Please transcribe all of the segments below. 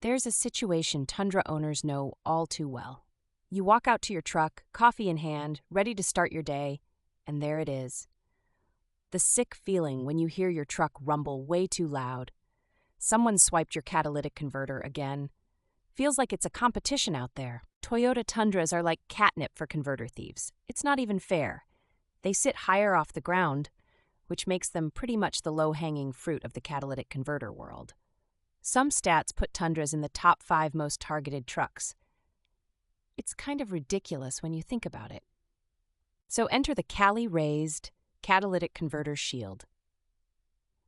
There's a situation Tundra owners know all too well. You walk out to your truck, coffee in hand, ready to start your day, and there it is. The sick feeling when you hear your truck rumble way too loud. Someone swiped your catalytic converter again. Feels like it's a competition out there. Toyota Tundras are like catnip for converter thieves. It's not even fair. They sit higher off the ground, which makes them pretty much the low-hanging fruit of the catalytic converter world. Some stats put Tundras in the top 5 most targeted trucks. It's kind of ridiculous when you think about it. So enter the Cali Raised Catalytic Converter Shield.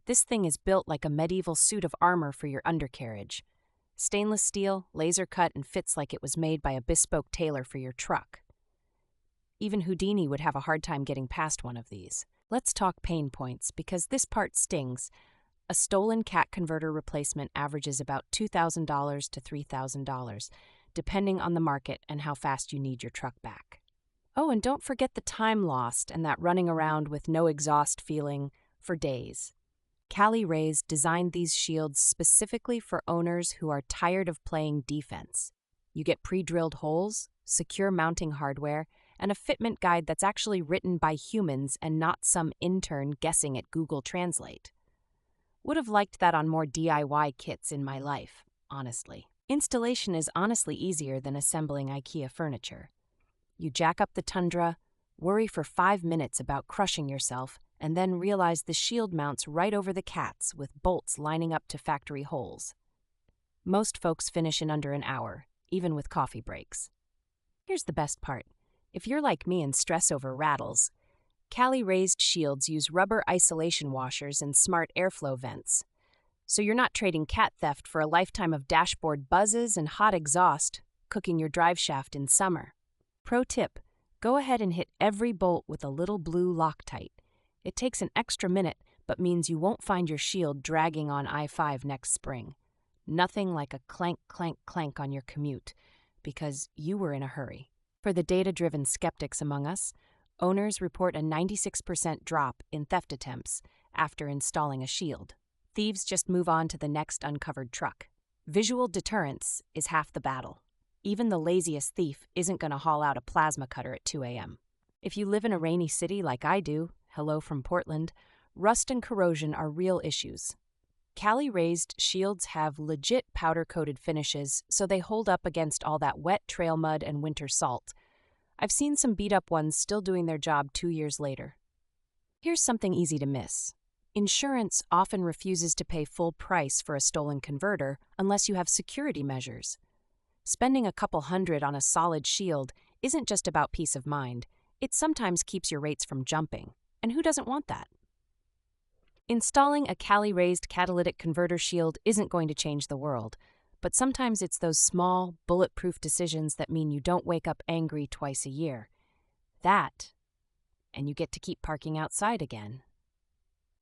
This thing is built like a medieval suit of armor for your undercarriage. Stainless steel, laser cut, and fits like it was made by a bespoke tailor for your truck. Even Houdini would have a hard time getting past one of these. Let's talk pain points, because this part stings. A stolen cat converter replacement averages about $2,000 to $3,000, depending on the market and how fast you need your truck back. Oh, and don't forget the time lost and that running around with no exhaust feeling for days. Cali Raised designed these shields specifically for owners who are tired of playing defense. You get pre-drilled holes, secure mounting hardware, and a fitment guide that's actually written by humans and not some intern guessing at Google Translate. Would have liked that on more DIY kits in my life, honestly. Installation is honestly easier than assembling IKEA furniture. You jack up the Tundra, worry for 5 minutes about crushing yourself, and then realize the shield mounts right over the cats with bolts lining up to factory holes. Most folks finish in under an hour, even with coffee breaks. Here's the best part. If you're like me and stress over rattles, Cali Raised shields use rubber isolation washers and smart airflow vents. So you're not trading cat theft for a lifetime of dashboard buzzes and hot exhaust, cooking your drive shaft in summer. Pro tip, go ahead and hit every bolt with a little blue Loctite. It takes an extra minute, but means you won't find your shield dragging on I-5 next spring. Nothing like a clank, clank, clank on your commute, because you were in a hurry. For the data-driven skeptics among us, owners report a 96% drop in theft attempts after installing a shield. Thieves just move on to the next uncovered truck. Visual deterrence is half the battle. Even the laziest thief isn't going to haul out a plasma cutter at 2 a.m. If you live in a rainy city like I do, hello from Portland, rust and corrosion are real issues. Cali Raised shields have legit powder-coated finishes, so they hold up against all that wet trail mud and winter salt. I've seen some beat-up ones still doing their job 2 years later. Here's something easy to miss. Insurance often refuses to pay full price for a stolen converter unless you have security measures. Spending a couple $100 on a solid shield isn't just about peace of mind. It sometimes keeps your rates from jumping. And who doesn't want that? Installing a Cali Raised catalytic converter shield isn't going to change the world, but sometimes it's those small, bulletproof decisions that mean you don't wake up angry twice a year. That, and you get to keep parking outside again.